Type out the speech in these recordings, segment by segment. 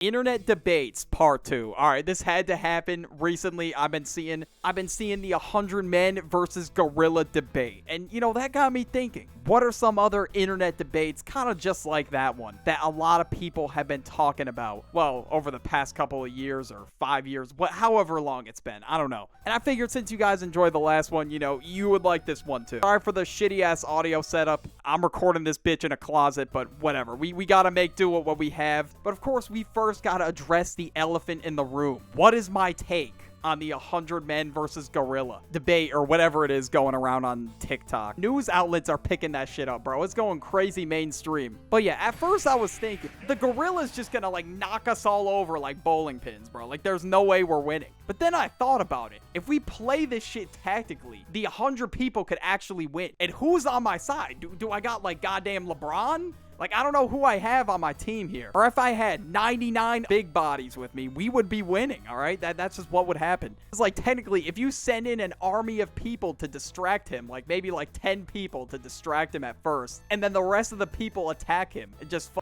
Internet debates part 2. All right, this had to happen recently. I've been seeing the 100 men versus gorilla debate. And that got me thinking. What are some other internet debates kind of just like that one that a lot of people have been talking about? Well, over the past couple of years or 5 years, however long it's been. I don't know. And I figured since you guys enjoyed the last one, you would like this one too. Sorry for the shitty ass audio setup. I'm recording this bitch in a closet, but whatever. We got to make do with what we have. But of course, we first got to address the elephant in the room. What is my take on the 100 men versus gorilla debate or whatever it is going around on TikTok? News outlets are picking that shit up, bro. It's going crazy mainstream. But yeah, at first I was thinking the gorilla's just gonna knock us all over like bowling pins, bro. There's no way we're winning. But then I thought about it. If we play this shit tactically, the 100 people could actually win. And who's on my side? Do I got goddamn LeBron? I don't know who I have on my team here. Or if I had 99 big bodies with me, we would be winning, all right? That's just what would happen. It's technically, if you send in an army of people to distract him, maybe 10 people to distract him at first, and then the rest of the people attack him and just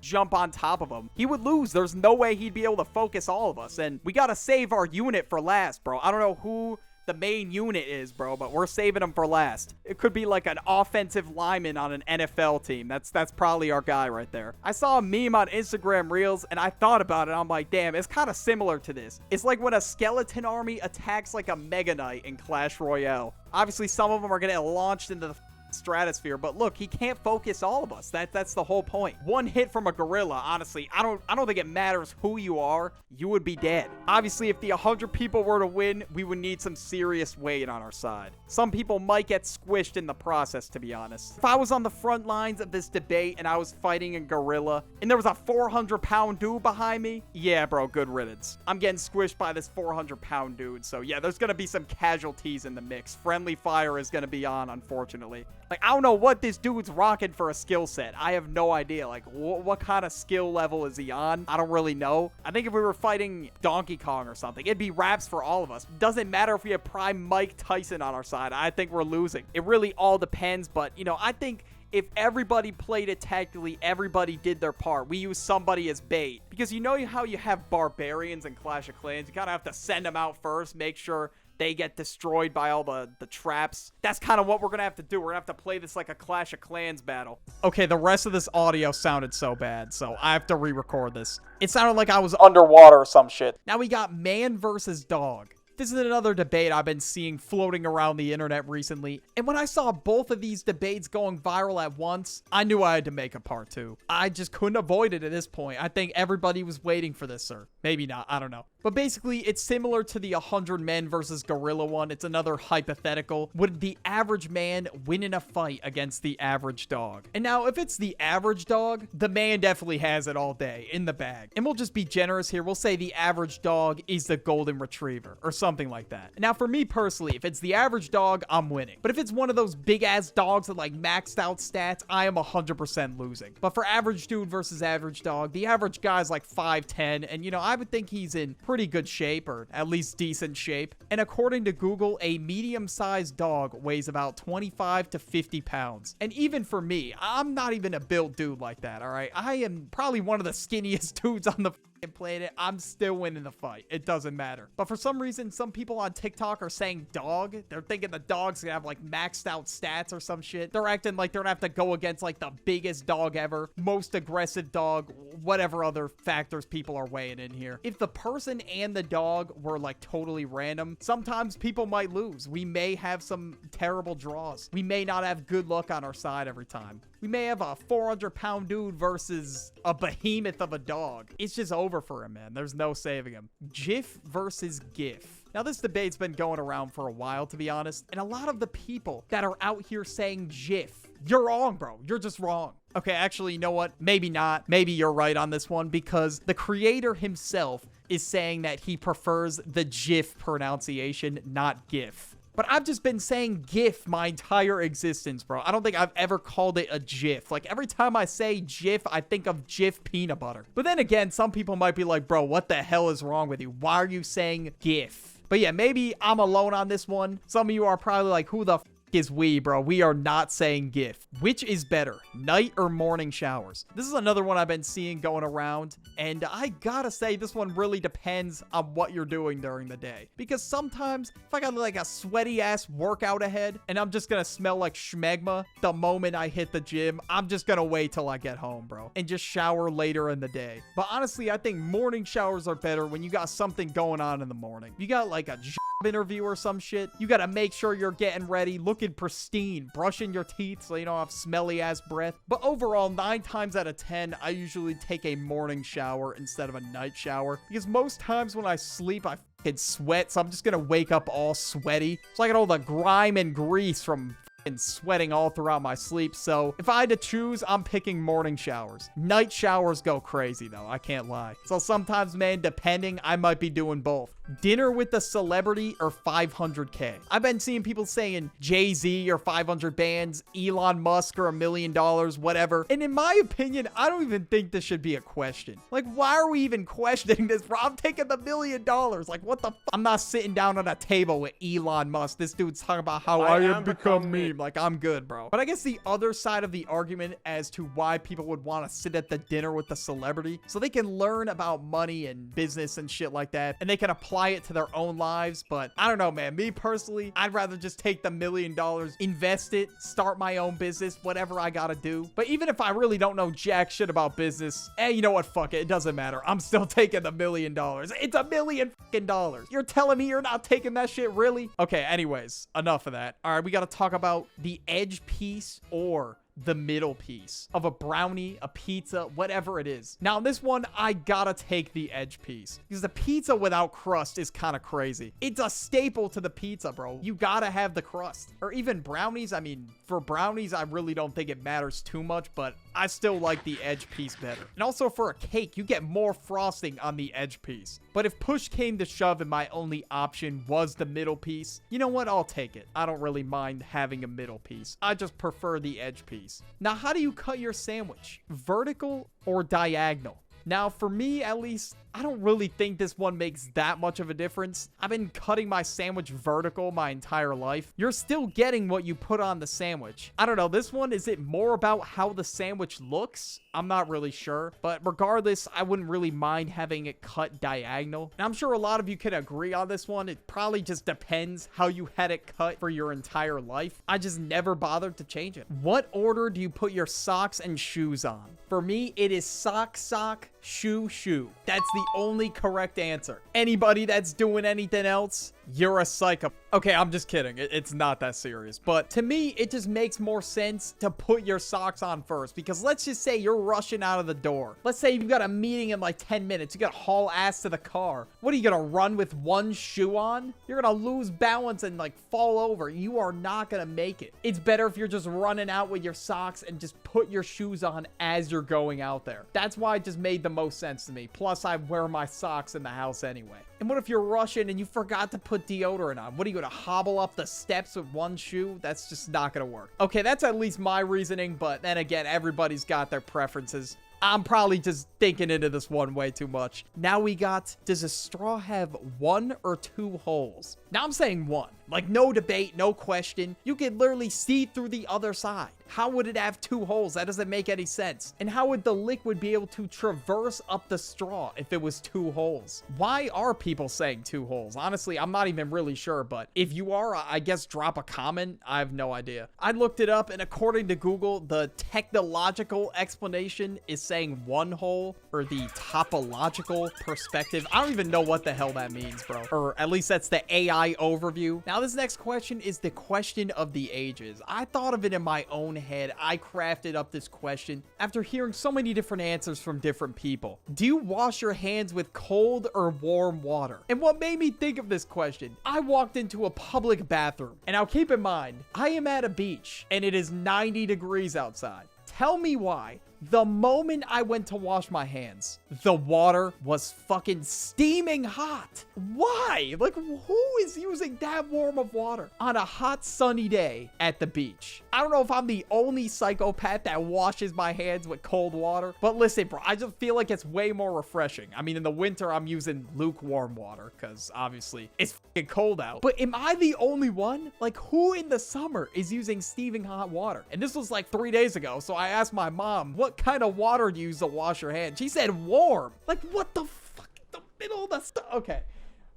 jump on top of him, he would lose. There's no way he'd be able to focus all of us. And we got to save our unit for last, bro. I don't know who the main unit is, bro, but we're saving him for last. It could be an offensive lineman on an NFL team. That's probably our guy right there. I saw a meme on Instagram Reels and I thought about it. I'm like, damn, it's kind of similar to this. It's like when a skeleton army attacks a Mega Knight in Clash Royale. Obviously, some of them are going to get launched into the stratosphere, but look, he can't focus all of us. That's the whole point. One hit from a gorilla, honestly, I don't think it matters who you are, you would be dead. Obviously, if the 100 people were to win, we would need some serious weight on our side. Some people might get squished in the process, to be honest. If I was on the front lines of this debate and I was fighting a gorilla and there was a 400-pound dude behind me, yeah, bro, good riddance. I'm getting squished by this 400-pound dude. So yeah, there's gonna be some casualties in the mix. Friendly fire is gonna be on, unfortunately. I don't know what this dude's rocking for a skill set. I have no idea. What kind of skill level is he on? I don't really know. I think if we were fighting Donkey Kong or something, it'd be raps for all of us. Doesn't matter if we have prime Mike Tyson on our side. I think we're losing. It really all depends, but, I think if everybody played it tactically, everybody did their part. We use somebody as bait. Because how you have barbarians in Clash of Clans? You kind of have to send them out first, make sure they get destroyed by all the traps. That's kind of what we're going to have to do. We're going to have to play this like a Clash of Clans battle. Okay, the rest of this audio sounded so bad, so I have to re-record this. It sounded like I was underwater or some shit. Now we got man versus dog. This is another debate I've been seeing floating around the internet recently. And when I saw both of these debates going viral at once, I knew I had to make a part 2. I just couldn't avoid it at this point. I think everybody was waiting for this, sir. Maybe not. I don't know. But basically, it's similar to the 100 men versus gorilla one. It's another hypothetical. Would the average man win in a fight against the average dog? And now, if it's the average dog, the man definitely has it all day in the bag. And we'll just be generous here. We'll say the average dog is the golden retriever or something like that. Now, for me personally, if it's the average dog, I'm winning. But if it's one of those big-ass dogs with maxed out stats, I am 100% losing. But for average dude versus average dog, the average guy's 5'10", and I would think he's in pretty good shape, or at least decent shape. And according to Google, a medium-sized dog weighs about 25 to 50 pounds. And even for me, I'm not even a built dude like that, all right? I am probably one of the skinniest dudes on the planet. I'm still winning the fight. It doesn't matter. But for some reason, some people on TikTok are saying dog. They're thinking the dog's gonna have maxed out stats or some shit. They're acting like they're gonna have to go against the biggest dog ever, most aggressive dog, whatever other factors people are weighing in here. If the person and the dog were totally random, sometimes people might lose. We may have some terrible draws. We may not have good luck on our side every time. We may have a 400-pound dude versus a behemoth of a dog. It's just over for him, man. There's no saving him. GIF versus GIF. Now, this debate's been going around for a while, to be honest, and a lot of the people that are out here saying GIF, you're wrong, bro. You're just wrong. Okay, actually, you know what? Maybe not. Maybe you're right on this one, because the creator himself is saying that he prefers the GIF pronunciation, not GIF. But I've just been saying GIF my entire existence, bro. I don't think I've ever called it a GIF. Every time I say GIF, I think of Jif peanut butter. But then again, some people might be like, bro, what the hell is wrong with you? Why are you saying GIF? But yeah, maybe I'm alone on this one. Some of you are probably like, who the f is we, bro. We are not saying gift. Which is better, night or morning showers? This is another one I've been seeing going around, and I gotta say this one really depends on what you're doing during the day. Because sometimes if I got like a sweaty ass workout ahead and I'm just gonna smell like schmegma the moment I hit the gym, I'm just gonna wait till I get home, bro, and just shower later in the day. But honestly, I think morning showers are better when you got something going on in the morning. You got like a interview or some shit, you gotta make sure you're getting ready, looking pristine, brushing your teeth so you don't have smelly ass breath. But overall, 9 times out of 10, I usually take a morning shower instead of a night shower, because most times when I sleep, I fucking sweat, so I'm just gonna wake up all sweaty. So I get all the grime and grease from and sweating all throughout my sleep. So if I had to choose, I'm picking morning showers. Night showers go crazy though, I can't lie. So sometimes, man, depending, I might be doing both. Dinner with a celebrity or 500K. I've been seeing people saying Jay-Z or 500 bands, Elon Musk or $1 million, whatever. And in my opinion, I don't even think this should be a question. Like, why are we even questioning this, bro? I'm taking the $1 million. Like, what the f? I'm not sitting down at a table with Elon Musk. This dude's talking about how I am become me. Like, I'm good, bro. But I guess the other side of the argument as to why people would want to sit at the dinner with the celebrity, so they can learn about money and business and shit like that, and they can apply it to their own lives. But I don't know, man. Me personally, I'd rather just take the $1 million, invest it, start my own business, whatever I gotta do. But even if I really don't know jack shit about business, you know what? Fuck it. It doesn't matter. I'm still taking the $1 million. It's $1 million fucking dollars. You're telling me you're not taking that shit, really? Okay, anyways, enough of that. All right, we gotta talk about the edge piece or the middle piece of a brownie, a pizza, whatever it is. Now, in this one, I gotta take the edge piece because the pizza without crust is kind of crazy. It's a staple to the pizza, bro. You gotta have the crust. Or even brownies. I mean, for brownies, I really don't think it matters too much, but I still like the edge piece better. And also for a cake, you get more frosting on the edge piece. But if push came to shove and my only option was the middle piece, you know what? I'll take it. I don't really mind having a middle piece. I just prefer the edge piece. Now, how do you cut your sandwich? Vertical or diagonal? Now, for me, at least, I don't really think this one makes that much of a difference. I've been cutting my sandwich vertical my entire life. You're still getting what you put on the sandwich. I don't know. This one, is it more about how the sandwich looks? I'm not really sure. But regardless, I wouldn't really mind having it cut diagonal. And I'm sure a lot of you can agree on this one. It probably just depends how you had it cut for your entire life. I just never bothered to change it. What order do you put your socks and shoes on? For me, it is sock, sock, shoe, shoe. That's the only correct answer. Anybody that's doing anything else, you're a psycho. Okay, I'm just kidding. It's not that serious. But to me, it just makes more sense to put your socks on first. Because let's just say you're rushing out of the door. Let's say you've got a meeting in like 10 minutes. You gotta haul ass to the car. What are you gonna run with one shoe on? You're gonna lose balance and like fall over. You are not gonna make it. It's better if you're just running out with your socks and just put your shoes on as you're going out there. That's why it just made the most sense to me. Plus, I wear my socks in the house anyway. And what if you're rushing and you forgot to put deodorant on? What are you gonna hobble up the steps with one shoe? That's just not gonna work. Okay, that's at least my reasoning, but then again, everybody's got their preferences. I'm probably just thinking into this one way too much. Now we got, does a straw have 1 or 2 holes? Now I'm saying 1. Like, no debate, no question. You can literally see through the other side. How would it have 2 holes? That doesn't make any sense. And how would the liquid be able to traverse up the straw if it was 2 holes? Why are people saying 2 holes? Honestly, I'm not even really sure, but if you are, I guess drop a comment. I have no idea. I looked it up, and according to Google, the technological explanation is saying 1 hole, or the topological perspective. I don't even know what the hell that means, bro. Or at least that's the AI overview. Now, this next question is the question of the ages. I thought of it in my own head. I crafted up this question after hearing so many different answers from different people. Do you wash your hands with cold or warm water? And what made me think of this question, I walked into a public bathroom. And now keep in mind, I am at a beach and it is 90 degrees outside. Tell me why The moment I went to wash my hands, the water was fucking steaming hot. Why? Like, who is using that warm of water on a hot sunny day at the beach? I don't know if I'm the only psychopath that washes my hands with cold water, but listen, bro, I just feel like it's way more refreshing. I mean, in the winter, I'm using lukewarm water because obviously it's fucking cold out. But am I the only one? Like, who in the summer is using steaming hot water? And this was like 3 days ago, so I asked my mom, what kind of water do you use to wash your hands? She said warm. Like, what the fuck? The middle of the stuff. Okay.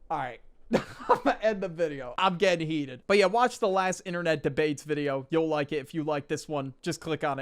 All right. I'm gonna end the video. I'm getting heated. But yeah, watch the last internet debates video. You'll like it. If you like this one, just click on it.